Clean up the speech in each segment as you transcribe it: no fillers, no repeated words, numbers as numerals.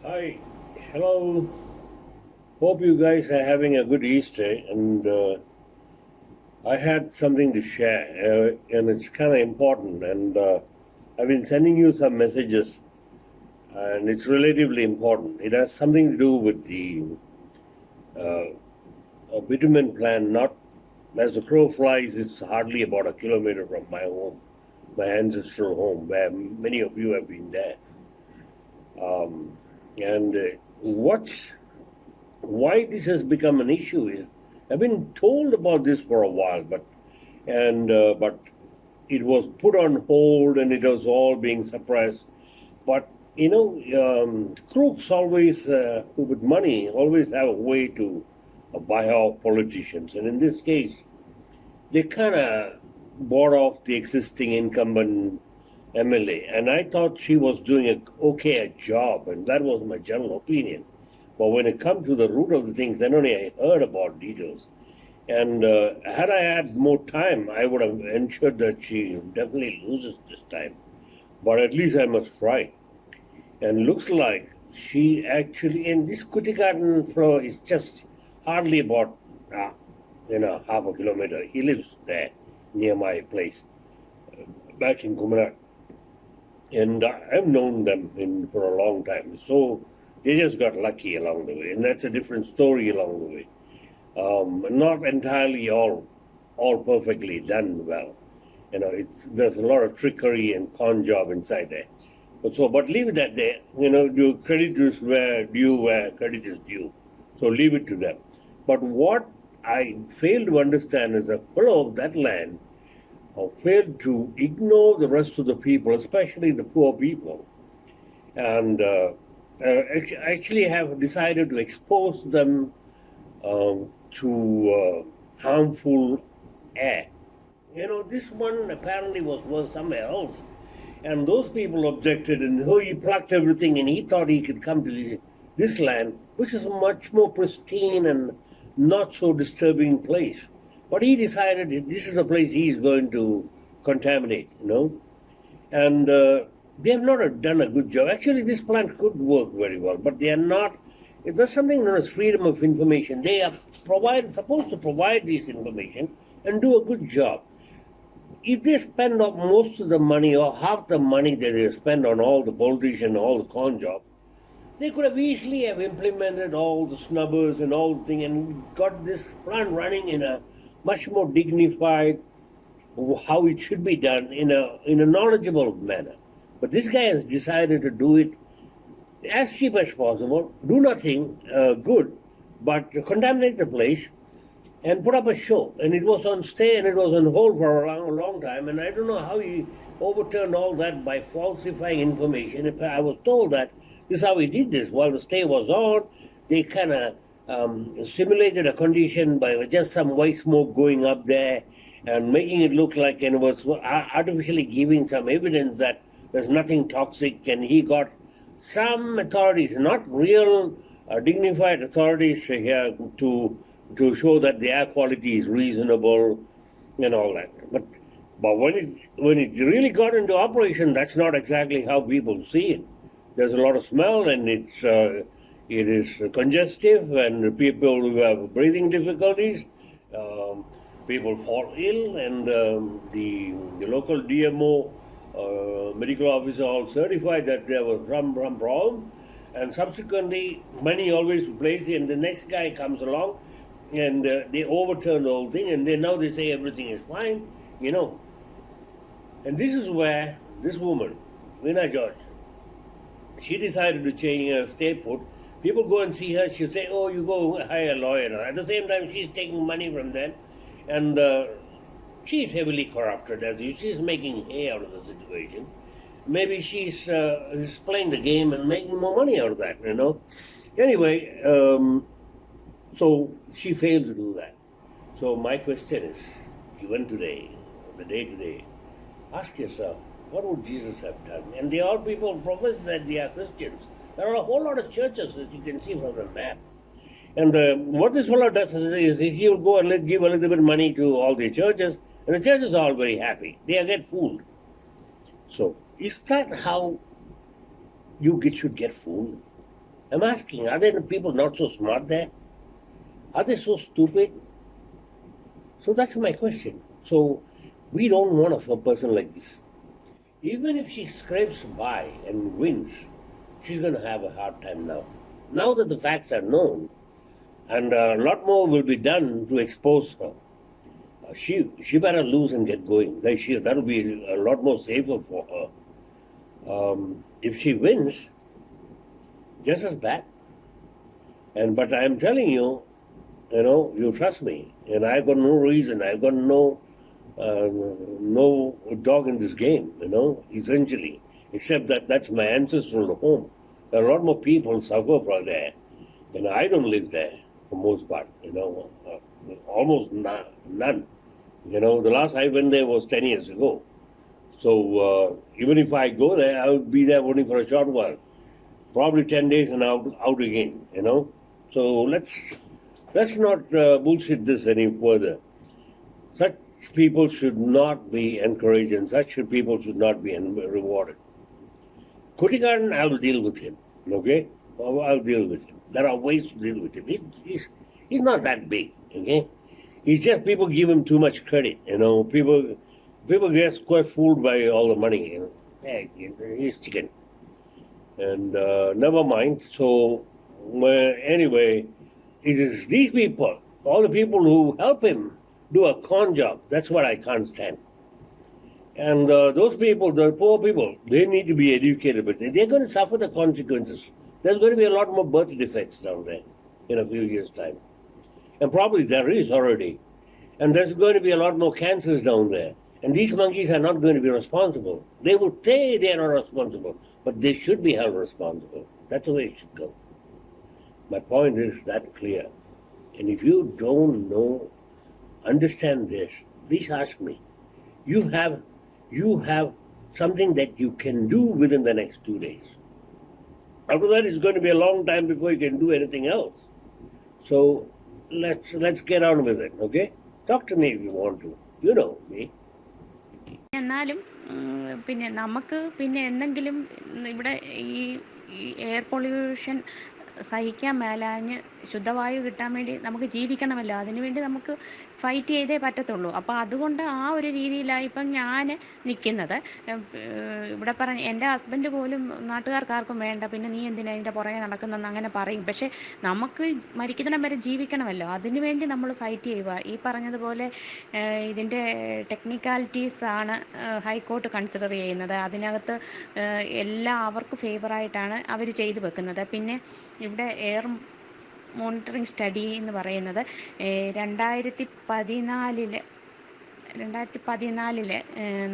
Hi, hello. Hope you guys are having a good Easter. And I had something to share, and it's kind of important. And I've been sending you some messages, and it's relatively important. It has something to do with the bitumen plant. Not as the crow flies, it's hardly about a kilometer from my home, my ancestral home, where many of you have been there. And what's why this has become an issue is I've been told about this for a while, but it was put on hold and it was all being suppressed. But crooks always with money always have a way to buy off politicians, and in this case, they kind of bought off the existing incumbent MLA, and I thought she was doing a okay job, and that was my general opinion. But when it comes to the root of the things, then only I heard about details. And had I had more time, I would have ensured that she definitely loses this time. But at least I must try. And looks like she actually, and this Kuttikatt flow is just hardly about, half a kilometer. He lives there near my place, back in Kumarat. And I've known them for a long time. So they just got lucky along the way, and that's a different story along the way. Not entirely all perfectly done well. There's a lot of trickery and con job inside there. But leave it at there. Do credit is where credit is due. So leave it to them. But what I fail to understand is the fellow of that land failed to ignore the rest of the people, especially the poor people, and actually have decided to expose them to harmful air. This one apparently was worth somewhere else, and those people objected, and so he plucked everything, and he thought he could come to this land, which is a much more pristine and not so disturbing place. But he decided this is the place he's going to contaminate. And they have not done a good job. Actually, this plant could work very well, but they are not. There's something known as freedom of information. They are supposed to provide this information and do a good job. If they spend up most of the money or half the money that they spend on all the politician, all the con job, they could have easily have implemented all the snubbers and all the thing and got this plant running in a much more dignified, how it should be done in a knowledgeable manner. But this guy has decided to do it as cheap as possible, do nothing good, but contaminate the place and put up a show. And it was on stay and it was on hold for a long time. And I don't know how he overturned all that by falsifying information. If I was told that this is how he did this while the stay was on, they kind of simulated a condition by just some white smoke going up there and making it look like and was artificially giving some evidence that there's nothing toxic. And he got some authorities, not real dignified authorities here, to show that the air quality is reasonable and all that. But when it really got into operation, that's not exactly how people see it. There's a lot of smell, and it is congestive, and people who have breathing difficulties, people fall ill, and the local DMO medical officer all certified that there was some problem, and subsequently money always replaced it, and the next guy comes along, and they overturn the whole thing, and now they say everything is fine. And this is where this woman, Veena George, she decided to change her stay put. People go and see her, she'll say, oh, you go hire a lawyer. At the same time, she's taking money from them, and she's heavily corrupted. She's making hay out of the situation. Maybe she's playing the game and making more money out of that. Anyway, so she failed to do that. So my question is, given today, the day today, ask yourself, what would Jesus have done? And they all people profess that they are Christians. There are a whole lot of churches that you can see from the map. And what this fellow does is he will go and give a little bit of money to all the churches, and the churches are all very happy. They get fooled. So is that how you should get fooled? I'm asking, are there people not so smart there? Are they so stupid? So that's my question. So we don't want a person like this. Even if she scrapes by and wins, she's going to have a hard time now. Now that the facts are known, and a lot more will be done to expose her, she better lose and get going. That'll be a lot more safer for her. If she wins, just as bad. But I'm telling you, you trust me, and I've got no reason. I've got no dog in this game. Essentially, except that that's my ancestral home. There are a lot more people suffer from there, and I don't live there for most part. Almost none. The last I went there was 10 years ago. So even if I go there, I would be there only for a short while, probably 10 days and out again. So let's not bullshit this any further. Such people should not be encouraged, and such people should not be rewarded. Kuttikatt, I will deal with him. Okay, I'll deal with him. There are ways to deal with him. He's not that big. Okay, he's just people give him too much credit. People get quite fooled by all the money. Hey, he's chicken. And never mind. So anyway, it is these people, all the people who help him do a con job. That's what I can't stand. And those people, the poor people, they need to be educated, but they're going to suffer the consequences. There's going to be a lot more birth defects down there in a few years' time. And probably there is already. And there's going to be a lot more cancers down there. And these monkeys are not going to be responsible. They will say they are not responsible, but they should be held responsible. That's the way it should go. My point is that clear. And if you don't understand this, please ask me. You have something that you can do within the next 2 days. After that, it's going to be a long time before you can do anything else. So let's get on with it, okay? Talk to me if you want to. You know me. എന്നാലും പിന്നെ നമുക്ക് പിന്നെ എന്തെങ്കിലും ഇവിടെ ഈ air pollution സഹിക്കാൻ മേലാഞ്ഞ് ശുദ്ധവായു കിട്ടാൻ വേണ്ടി നമുക്ക് ജീവിക്കണമല്ലോ, അതിനുവേണ്ടി നമുക്ക് ഫൈറ്റ് ചെയ്തേ പറ്റത്തുള്ളൂ. അപ്പോൾ അതുകൊണ്ട് ആ ഒരു രീതിയിലായി ഇപ്പം ഞാൻ നിൽക്കുന്നത്. ഇവിടെ എൻ്റെ ഹസ്ബൻഡ് പോലും നാട്ടുകാർക്കാർക്കും വേണ്ട, പിന്നെ നീ എന്തിനാ അതിൻ്റെ പുറകെ നടക്കുന്നതെന്ന് അങ്ങനെ പറയും. പക്ഷേ നമുക്ക് മരിക്കുന്നിടം വരെ ജീവിക്കണമല്ലോ, അതിനുവേണ്ടി നമ്മൾ ഫൈറ്റ് ചെയ്യുക. ഈ പറഞ്ഞതുപോലെ ഇതിൻ്റെ ടെക്നിക്കാലിറ്റീസ് ആണ് ഹൈക്കോർട്ട് കൺസിഡർ ചെയ്യുന്നത്. അതിനകത്ത് എല്ലാം അവർക്ക് ഫേവറായിട്ടാണ് അവർ ചെയ്തു വെക്കുന്നത്. പിന്നെ ഇവിടെ എയർ മോണിറ്ററിംഗ് സ്റ്റഡി എന്ന് പറയുന്നത് 2014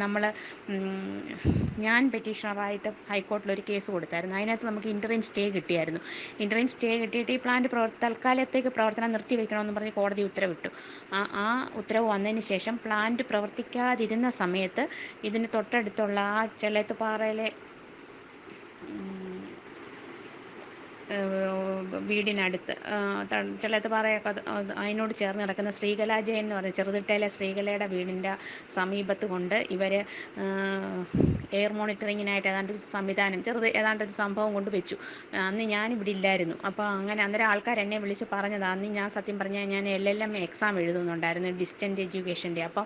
നമ്മൾ ഞാൻ പെറ്റീഷണറായിട്ട് ഹൈക്കോർട്ടിലൊരു കേസ് കൊടുത്തായിരുന്നു. അതിനകത്ത് നമുക്ക് ഇൻ്ററിം സ്റ്റേ കിട്ടിയായിരുന്നു. ഇൻ്ററിം സ്റ്റേ കിട്ടിയിട്ട് ഈ പ്ലാന്റ് തൽക്കാലത്തേക്ക് പ്രവർത്തനം നിർത്തിവെക്കണമെന്ന് പറഞ്ഞ് കോടതി ഉത്തരവിട്ടു. ആ ഉത്തരവ് വന്നതിന് ശേഷം പ്ലാന്റ് പ്രവർത്തിക്കാതിരുന്ന സമയത്ത് ഇതിന് തൊട്ടടുത്തുള്ള ആ ചെളയത്തുപാറയിലെ വീടിനടുത്ത് ചെളയത്തുപാറയൊക്കെ അതിനോട് ചേർന്ന് കിടക്കുന്ന ശ്രീകലാജയൻ എന്ന് പറയുന്നത് ചെറുതിട്ടയിലെ ശ്രീകലയുടെ വീടിൻ്റെ സമീപത്ത് കൊണ്ട് ഇവർ എയർ മോണിറ്ററിങ്ങിനായിട്ട് ഏതാണ്ടൊരു സംവിധാനം ഏതാണ്ടൊരു സംഭവം കൊണ്ട് വെച്ചു. അന്ന് ഞാനിവിടെ ഇല്ലായിരുന്നു. അപ്പോൾ അങ്ങനെ അന്നേരം ആൾക്കാർ എന്നെ വിളിച്ച് പറഞ്ഞതാണ്. അന്ന് ഞാൻ സത്യം പറഞ്ഞാൽ ഞാൻ LLM എക്സാം എഴുതുന്നുണ്ടായിരുന്നു, ഡിസ്റ്റൻറ്റ് എഡ്യൂക്കേഷൻ്റെ. അപ്പോൾ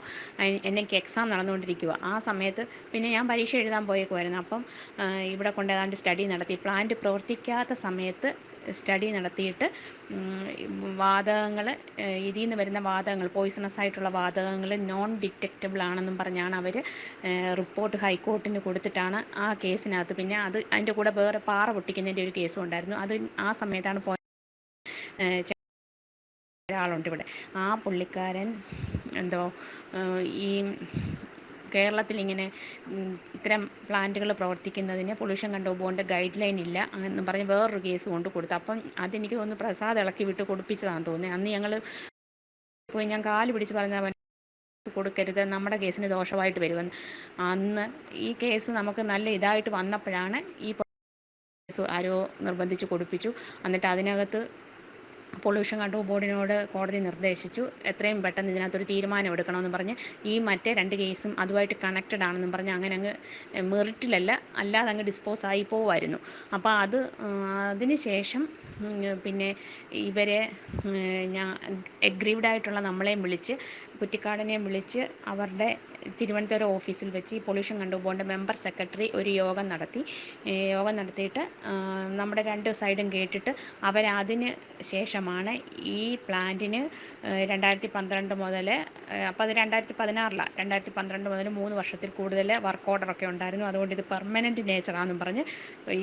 എനിക്ക് എക്സാം നടന്നുകൊണ്ടിരിക്കുക. ആ സമയത്ത് പിന്നെ ഞാൻ പരീക്ഷ എഴുതാൻ പോയേക്കുമായിരുന്നു. അപ്പം ഇവിടെ കൊണ്ട് ഏതാണ്ട് സ്റ്റഡി നടത്തി. പ്ലാന്റ് പ്രവർത്തിക്കാത്ത സമയത്ത് സ്റ്റഡി നടത്തിയിട്ട് വാതകങ്ങൾ, ഇതിൽ നിന്ന് വരുന്ന വാതകങ്ങൾ, പോയിസണസ് ആയിട്ടുള്ള വാതകങ്ങൾ നോൺ ഡിറ്റക്റ്റബിൾ ആണെന്നും പറഞ്ഞാണ് അവർ റിപ്പോർട്ട് ഹൈക്കോർട്ടിന് കൊടുത്തിട്ടാണ് ആ കേസിനകത്ത്. പിന്നെ അതിൻ്റെ കൂടെ വേറെ പാറ പൊട്ടിക്കുന്നതിൻ്റെ ഒരു കേസും ഉണ്ടായിരുന്നു. അത് ആ സമയത്താണ് ഒരാളുണ്ട് ഇവിടെ. ആ പുള്ളിക്കാരൻ ഈ കേരളത്തിൽ ഇങ്ങനെ ഇത്തരം പ്ലാന്റുകൾ പ്രവർത്തിക്കുന്നതിന് പൊല്യൂഷൻ കൺട്രോൾ ബോർഡിൻ്റെ ഗൈഡ് ലൈൻ ഇല്ല എന്ന് പറഞ്ഞ് വേറൊരു കേസ് കൊണ്ട് കൊടുത്തു. അപ്പം അതെനിക്ക് തോന്നുന്നു പ്രസാദ് ഇളക്കി വിട്ട് കൊടുപ്പിച്ചതാണെന്ന് തോന്നുന്നത്. അന്ന് ഞങ്ങൾ പോയി ഞാൻ കാല് പിടിച്ച് പറഞ്ഞ കൊടുക്കരുത്, നമ്മുടെ കേസിന് ദോഷമായിട്ട് വരുമെന്ന്. അന്ന് ഈ കേസ് നമുക്ക് നല്ല ഇതായിട്ട് വന്നപ്പോഴാണ് ഈ കേസ് ആരോ നിർബന്ധിച്ച് കൊടുപ്പിച്ചു. എന്നിട്ട് അതിനകത്ത് പൊല്യൂഷൻ കൺട്രോൾ ബോർഡിനോട് കോടതി നിർദ്ദേശിച്ചു എത്രയും പെട്ടെന്ന് ഇതിനകത്തൊരു തീരുമാനം എടുക്കണമെന്ന് പറഞ്ഞ് ഈ മറ്റേ 2 കേസും അതുമായിട്ട് കണക്റ്റഡ് ആണെന്നും പറഞ്ഞ് അങ്ങനെ അങ്ങ് മെറിറ്റിലല്ല അല്ലാതെ അങ്ങ് ഡിസ്പോസ് ആയി പോവുമായിരുന്നു. അപ്പോൾ അതിന് ശേഷം പിന്നെ ഇവരെ ഞാൻ എഗ്രീവ്ഡ് ആയിട്ടുള്ള നമ്മളെയും വിളിച്ച് കുറ്റിക്കാടിനെയും വിളിച്ച് അവരുടെ തിരുവനന്തപുരം ഓഫീസിൽ വെച്ച് ഈ പൊല്യൂഷൻ കൺട്രോൾ ബോർഡിൻ്റെ മെമ്പർ സെക്രട്ടറി ഒരു യോഗം നടത്തി. യോഗം നടത്തിയിട്ട് നമ്മുടെ 2 സൈഡും കേട്ടിട്ട് അവരതിന് ശേഷമാണ് ഈ പ്ലാന്റിന് 2012 മുതൽ, അപ്പോൾ അത് 2016ലാണ്, 2012 മുതൽ 3 വർഷത്തിൽ കൂടുതൽ വർക്ക് ഓർഡറൊക്കെ ഉണ്ടായിരുന്നു. അതുകൊണ്ട് ഇത് പെർമനൻറ്റ് നേച്ചറാണെന്നും പറഞ്ഞ്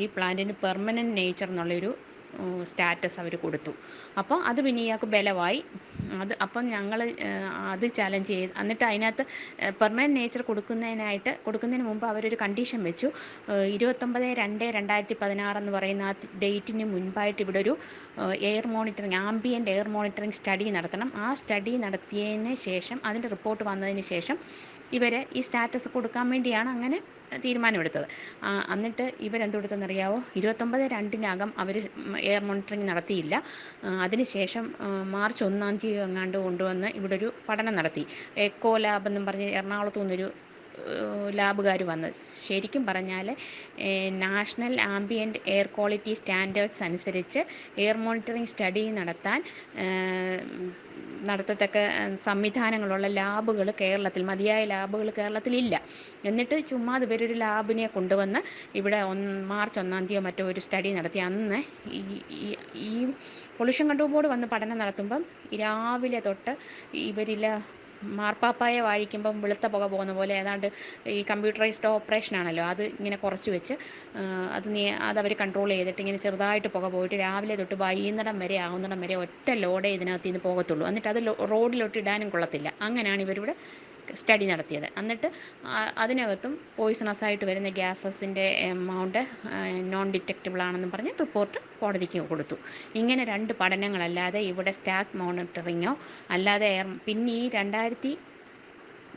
ഈ പ്ലാന്റിന് പെർമനൻറ്റ് നേച്ചർ എന്നുള്ളൊരു സ്റ്റാറ്റസ് അവർ കൊടുത്തു. അപ്പോൾ അത് പിന്നെ ഇയാൾക്ക് ബലമായി. അപ്പം ഞങ്ങൾ അത് ചാലഞ്ച് ചെയ്ത് എന്നിട്ട് അതിനകത്ത് പെർമനൻറ്റ് നേച്ചർ കൊടുക്കുന്നതിന് മുമ്പ് അവരൊരു കണ്ടീഷൻ വെച്ചു. 29/2/2016 എന്ന് പറയുന്ന ആ ഡേറ്റിന് മുൻപായിട്ട് ഇവിടെ ഒരു ആംബിയൻ്റ് എയർ മോണിറ്ററിങ് സ്റ്റഡി നടത്തണം. ആ സ്റ്റഡി നടത്തിയതിന് ശേഷം അതിൻ്റെ റിപ്പോർട്ട് വന്നതിന് ശേഷം ഇവർ ഈ സ്റ്റാറ്റസ് കൊടുക്കാൻ വേണ്ടിയാണ് അങ്ങനെ തീരുമാനമെടുത്തത്. എന്നിട്ട് ഇവരെന്തെടുത്തെന്നറിയാവോ? 29/2 അവർ എയർ മോണിറ്ററിങ് നടത്തിയില്ല. അതിനുശേഷം മാർച്ച് 1 എങ്ങാണ്ട് കൊണ്ടുവന്ന് ഇവിടെ ഒരു പഠനം നടത്തി. എക്കോ ലാബ് എന്നും പറഞ്ഞ് എറണാകുളത്തു നിന്നൊരു ലാബുകാർ വന്ന്, ശരിക്കും പറഞ്ഞാൽ national ambient air quality standards അനുസരിച്ച് എയർ മോണിറ്ററിങ് സ്റ്റഡി നടത്തത്തക്ക സംവിധാനങ്ങളുള്ള ലാബുകൾ കേരളത്തിൽ, മതിയായ ലാബുകൾ കേരളത്തിലില്ല. എന്നിട്ട് ചുമ്മാ ഇവരൊരു ലാബിനെ കൊണ്ടുവന്ന് ഇവിടെ മാർച്ച് 1 മറ്റോ ഒരു സ്റ്റഡി നടത്തി. അന്ന് ഈ പൊല്യൂഷൻ കൺട്രോൾ ബോർഡ് വന്ന് പഠനം നടത്തുമ്പം രാവിലെ തൊട്ട് ഇവരിൽ മാർപ്പാപ്പായെ വാഴിക്കുമ്പം വെളുത്ത പുക പോകുന്ന പോലെ ഏതാണ്ട് ഈ കമ്പ്യൂട്ടറൈസ്ഡ് ഓപ്പറേഷനാണല്ലോ, അത് ഇങ്ങനെ കുറച്ച് വെച്ച് അതവർ കൺട്രോൾ ചെയ്തിട്ട് ഇങ്ങനെ ചെറുതായിട്ട് പുക പോയിട്ട് രാവിലെ തൊട്ട് വൈകുന്നേരം വരെ ആവുന്നിടം വരെ ഒറ്റ ലോഡേ ഇതിനകത്ത് നിന്ന് പോകത്തുള്ളൂ. എന്നിട്ട് അത് റോഡിലോട്ട് ഇടാനും കൊള്ളത്തില്ല. അങ്ങനെയാണ് ഇവരിവിടെ സ്റ്റഡി നടത്തിയത്. എന്നിട്ട് അതിനകത്തും പോയിസണസ് ആയിട്ട് വരുന്ന ഗ്യാസസിൻ്റെ എമൗണ്ട് നോൺ ഡിറ്റക്റ്റബിൾ ആണെന്നും പറഞ്ഞ് റിപ്പോർട്ട് കോടതിക്ക് കൊടുത്തു. ഇങ്ങനെ 2 പഠനങ്ങളല്ലാതെ ഇവിടെ സ്റ്റാക്ക് മോണിറ്ററിങ്ങോ അല്ലാതെ പിന്നെ ഈ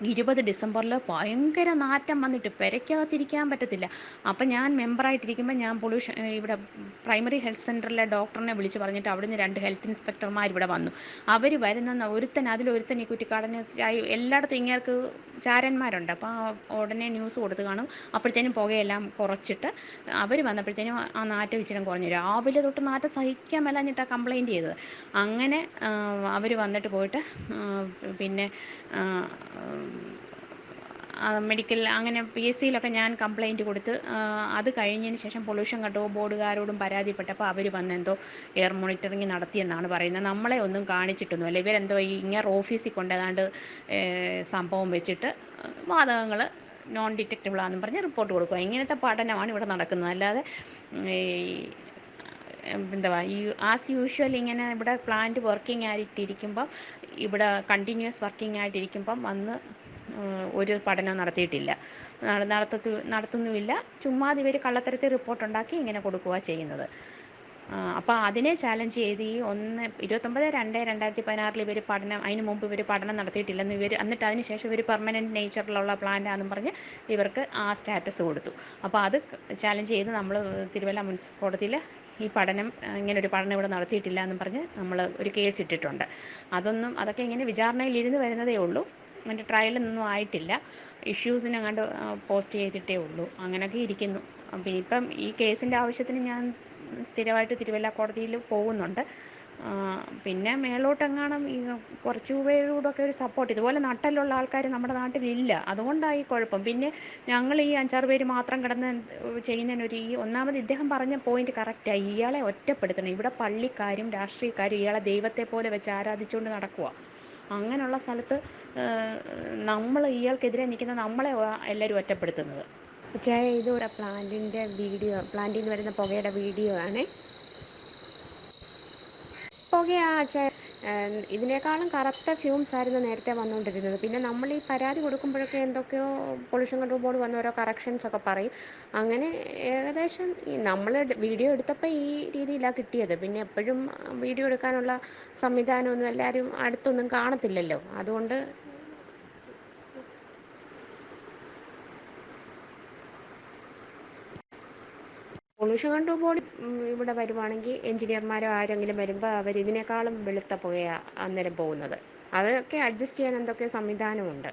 2020 ഡിസംബറിൽ ഭയങ്കര നാറ്റം വന്നിട്ട് പെരയ്ക്കകത്തിരിക്കാൻ പറ്റത്തില്ല. അപ്പം ഞാൻ മെമ്പറായിട്ടിരിക്കുമ്പോൾ ഞാൻ ഇവിടെ പ്രൈമറി ഹെൽത്ത് സെൻ്ററിലെ ഡോക്ടറിനെ വിളിച്ച് പറഞ്ഞിട്ട് അവിടുന്ന് 2 ഹെൽത്ത് ഇൻസ്പെക്ടർമാർ ഇവിടെ വന്നു. അവർ വരുന്ന അതിലൊരുത്തൻ ഈ കുറ്റിക്കാടിന് എല്ലായിടത്തും ഇങ്ങേർക്ക് ചാരന്മാരുണ്ട്. അപ്പോൾ ഉടനെ ന്യൂസ് കൊടുത്ത് കാണും. അപ്പോഴത്തേനും പുകയെല്ലാം കുറച്ചിട്ട് അവർ വന്നപ്പോഴത്തേനും ആ നാറ്റം ഇച്ചിരി കുറഞ്ഞു. രാവിലെ തൊട്ട് നാറ്റം സഹിക്കാൻ മേലാഞ്ഞിട്ടാണ് കംപ്ലയിൻറ്റ് ചെയ്തത്. അങ്ങനെ അവർ വന്നിട്ട് പോയിട്ട് പിന്നെ മെഡിക്കൽ അങ്ങനെ PSCയിലൊക്കെ ഞാൻ കംപ്ലയിൻറ്റ് കൊടുത്ത് അത് കഴിഞ്ഞതിന് ശേഷം പൊല്യൂഷൻ കൺട്രോൾ ബോർഡുകാരോടും പരാതിപ്പെട്ടപ്പോൾ അവർ വന്ന് എന്തോ എയർ മോണിറ്ററിങ് നടത്തിയെന്നാണ് പറയുന്നത്. നമ്മളെ ഒന്നും കാണിച്ചിട്ടൊന്നുമല്ല. ഇവരെന്തോ ഇങ്ങനെ ഓഫീസിൽ കൊണ്ടേതാണ്ട് സംഭവം വെച്ചിട്ട് വാതകങ്ങൾ നോൺ ഡിറ്റക്റ്റബിൾ ആണെന്ന് പറഞ്ഞ് റിപ്പോർട്ട് കൊടുക്കുക. ഇങ്ങനത്തെ പഠനമാണ് ഇവിടെ നടക്കുന്നത്. അല്ലാതെ ആസ് യൂഷ്വൽ ഇങ്ങനെ ഇവിടെ പ്ലാന്റ് വർക്കിംഗ് ആയിട്ടിരിക്കുമ്പം, ഇവിടെ കണ്ടിന്യൂസ് വർക്കിംഗ് ആയിട്ടിരിക്കുമ്പം വന്ന് ഒരു പഠനം നടത്തിയിട്ടില്ല, നടത്തുന്നുമില്ല. ചുമ്മാ ഇവർ കള്ളത്തരത്തിൽ റിപ്പോർട്ടുണ്ടാക്കി ഇങ്ങനെ കൊടുക്കുക ചെയ്യുന്നത്. അപ്പോൾ അതിനെ ചാലഞ്ച് ചെയ്ത് ഈ 29/2/2016 ഇവർ അതിന് മുമ്പ് ഇവർ പഠനം നടത്തിയിട്ടില്ലെന്ന് എന്നിട്ട് അതിന് ശേഷം ഇവർ പെർമനൻറ്റ് നേച്ചറിലുള്ള പ്ലാന്റാണെന്നും പറഞ്ഞ് ഇവർക്ക് ആ സ്റ്റാറ്റസ് കൊടുത്തു. അപ്പോൾ അത് ചാലഞ്ച് ചെയ്ത് നമ്മൾ തിരുവല്ല മുനിസിപ്പൽ കോടതിയിൽ ഈ ഇങ്ങനൊരു പഠനം ഇവിടെ നടത്തിയിട്ടില്ല എന്നും പറഞ്ഞ് നമ്മൾ ഒരു കേസ് ഇട്ടിട്ടുണ്ട്. അതൊക്കെ ഇങ്ങനെ വിചാരണയിലിരുന്ന് വരുന്നതേ ഉള്ളൂ. അതിൻ്റെ ട്രയലൊന്നും ആയിട്ടില്ല. ഇഷ്യൂസിനെങ്ങാണ്ട് പോസ്റ്റ് ചെയ്തിട്ടേ ഉള്ളൂ. അങ്ങനെയൊക്കെ ഇരിക്കുന്നു. അപ്പോൾ ഇപ്പം ഈ കേസിൻ്റെ ആവശ്യത്തിന് ഞാൻ സ്ഥിരമായിട്ട് തിരുവല്ല കോടതിയിൽ പോകുന്നുണ്ട്. പിന്നെ മേലോട്ടെങ്ങാനും കുറച്ച് പേരോടൊക്കെ ഒരു സപ്പോർട്ട്, ഇതുപോലെ നട്ടലുള്ള ആൾക്കാർ നമ്മുടെ നാട്ടിലില്ല. അതുകൊണ്ടായി കുഴപ്പം. പിന്നെ ഞങ്ങൾ ഈ 5-6 പേര് മാത്രം കിടന്ന് ചെയ്യുന്നതിനൊരു ഒന്നാമത് ഇദ്ദേഹം പറഞ്ഞ പോയിന്റ് കറക്റ്റായി. ഇയാളെ ഒറ്റപ്പെടുത്തണം. ഇവിടെ പള്ളിക്കാരും രാഷ്ട്രീയക്കാരും ഇയാളെ ദൈവത്തെ പോലെ വെച്ച് ആരാധിച്ചുകൊണ്ട് നടക്കുക. അങ്ങനെയുള്ള സ്ഥലത്ത് ഇയാൾക്കെതിരെ നിൽക്കുന്ന നമ്മളെ എല്ലാവരും ഒറ്റപ്പെടുത്തുന്നത്. ഇതൂടെ പ്ലാന്റിൽ നിന്ന് വരുന്ന പുകയുടെ വീഡിയോ ആണ്. പുകയാ ഇതിനേക്കാളും കറുത്ത ഫ്യൂംസ് ആയിരുന്നു നേരത്തെ വന്നുകൊണ്ടിരുന്നത്. പിന്നെ നമ്മൾ ഈ പരാതി കൊടുക്കുമ്പോഴൊക്കെ എന്തൊക്കെയോ പൊല്യൂഷൻ കൺട്രോൾ ബോർഡ് വന്ന് ഓരോ കറക്ഷൻസ് ഒക്കെ പറയും. അങ്ങനെ ഏകദേശം നമ്മൾ വീഡിയോ എടുത്തപ്പോൾ ഈ രീതിയിലാണ് കിട്ടിയത്. പിന്നെ എപ്പോഴും വീഡിയോ എടുക്കാനുള്ള സംവിധാനമൊന്നും എല്ലാവരും അടുത്തൊന്നും കാണത്തില്ലല്ലോ. അതുകൊണ്ട് പൊല്യൂഷൻ കൺട്രോൾ ബോർഡ് ഇവിടെ വരുവാണെങ്കിൽ എഞ്ചിനീയർമാരോ ആരെങ്കിലും വരുമ്പോൾ അവർ ഇതിനേക്കാളും വെളുത്ത പുകയാണ് അന്നേരം പോകുന്നത്. അതൊക്കെ അഡ്ജസ്റ്റ് ചെയ്യാൻ എന്തൊക്കെയോ സംവിധാനമുണ്ട്.